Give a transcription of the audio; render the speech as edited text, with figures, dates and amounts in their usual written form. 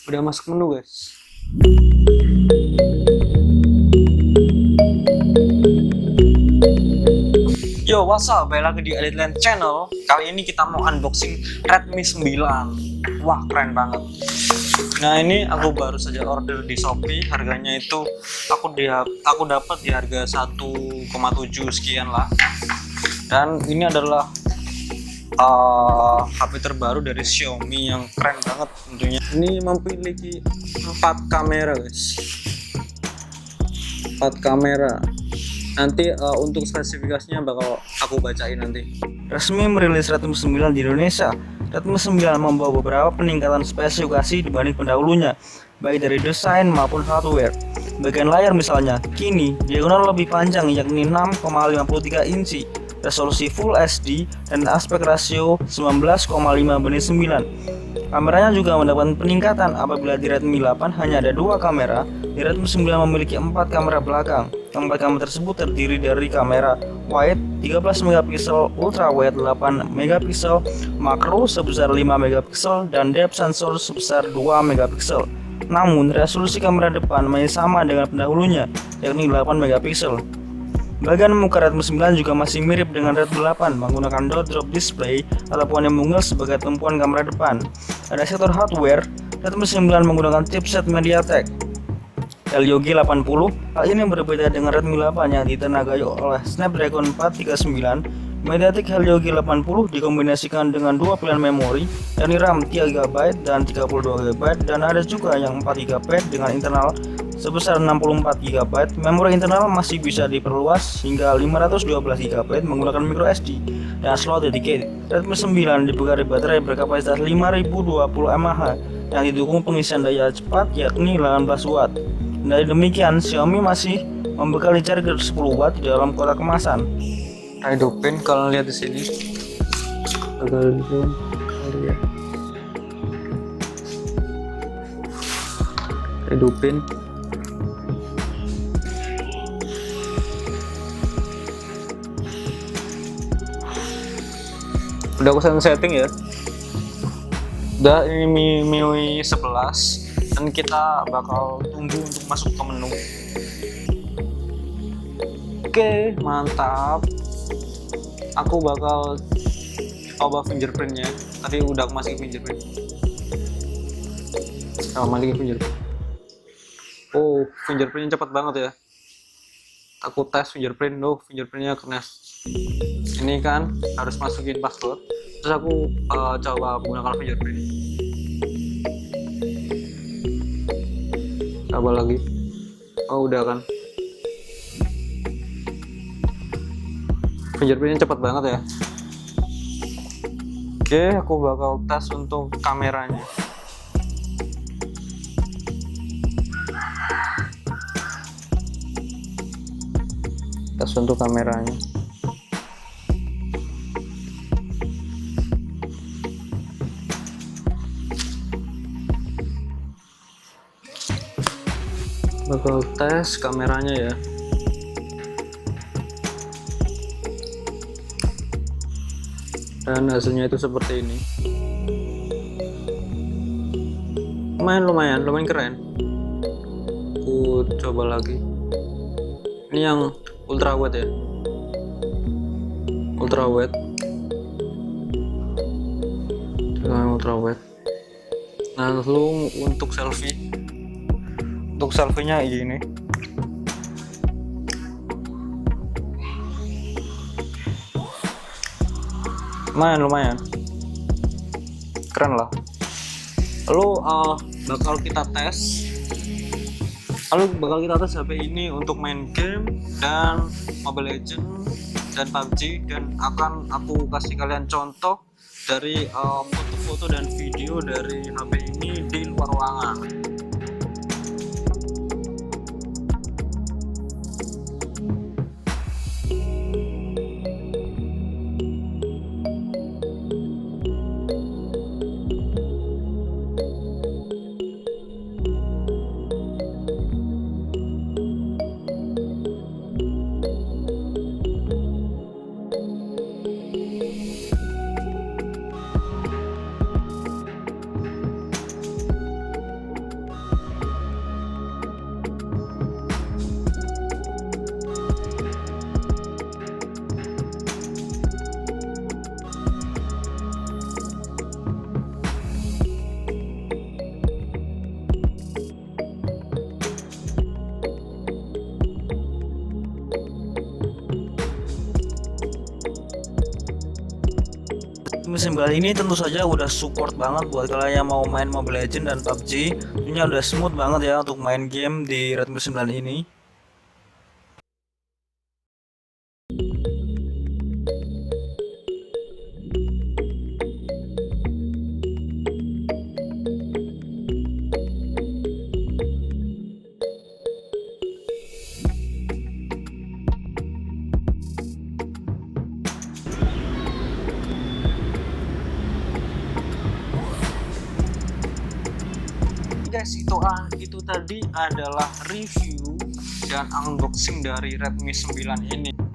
Udah masuk menu guys. Yo, what's up? Balik lagi di Eliteland Channel. Kali ini kita mau unboxing Redmi 9. Wah, keren banget. Nah, ini aku baru saja order di Shopee. Harganya itu aku dapat di harga 1,7 sekian lah. Dan ini adalah HP terbaru dari Xiaomi yang keren banget tentunya. Ini memiliki 4 kamera guys, 4 kamera. Nanti untuk spesifikasinya bakal aku bacain nanti. Resmi merilis Redmi 9 di Indonesia. Redmi 9 membawa beberapa peningkatan spesifikasi dibanding pendahulunya, baik dari desain maupun hardware. Bagian layar misalnya, kini diagonal lebih panjang yakni 6,53 inci, resolusi Full HD, dan aspek rasio 19,5:9. Kameranya juga mendapat peningkatan apabila di Redmi 8 hanya ada 2 kamera, di Redmi 9 memiliki 4 kamera belakang. Keempat kamera tersebut terdiri dari kamera wide 13 megapiksel, ultra wide 8 megapiksel, makro sebesar 5 megapiksel, dan depth sensor sebesar 2 megapiksel. Namun resolusi kamera depan masih sama dengan pendahulunya, yakni 8 megapiksel. Bagian muka Redmi 9 juga masih mirip dengan Redmi 8 menggunakan dot drop display ataupun yang mungil sebagai tumpuan kamera depan. Pada sektor hardware, Redmi 9 menggunakan chipset MediaTek Helio G80. Hal ini berbeda dengan Redmi 8 yang ditenagai oleh Snapdragon 439. MediaTek Helio G80 dikombinasikan dengan dua pilihan memori, yakni RAM 3GB dan 32GB, dan ada juga yang 4GB dengan internal sebesar 64GB. Memori internal masih bisa diperluas hingga 512GB menggunakan microSD dan slot dedicated. Redmi 9 dibekali baterai berkapasitas 5020 mAh yang didukung pengisian daya cepat yakni 18 watt. Dari demikian, Xiaomi masih membekali charger 10 watt di dalam kotak kemasan. Hidupin kalau lihat di sini. Hidupin. Udah aku setting ya. Udah, ini MIUI 11 dan kita bakal tunggu untuk masuk ke menu. Oke, mantap. Aku bakal coba fingerprintnya. Tadi udah aku masukin fingerprint. Masukin fingerprint. Oh, fingerprintnya cepat banget ya. Aku tes fingerprint, fingerprintnya kena. Ini kan harus masukin password. Terus aku coba menggunakan fingerprint. Coba lagi. Oh, udah kan. Fingerprintnya cepat banget ya. Oke, aku bakal tes untuk kameranya. Tes untuk kameranya. Bakal tes kameranya ya. Dan hasilnya itu seperti ini. Lumayan keren. Aku coba lagi. Ini yang ultra wide ya. Ultra wide. Ultra wide. Nah, lalu untuk selfie. Untuk selfie-nya ini. Lumayan keren lah. Lalu bakal kita tes HP ini untuk main game dan Mobile Legends dan PUBG, dan akan aku kasih kalian contoh dari foto-foto dan video dari HP ini di luar ruangan. Redmi 9 ini tentu saja udah support banget buat kalian yang mau main Mobile Legends dan PUBG. Tentunya udah smooth banget ya untuk main game di Redmi 9 ini. Guys, itu tadi adalah review dan unboxing dari Redmi 9 ini.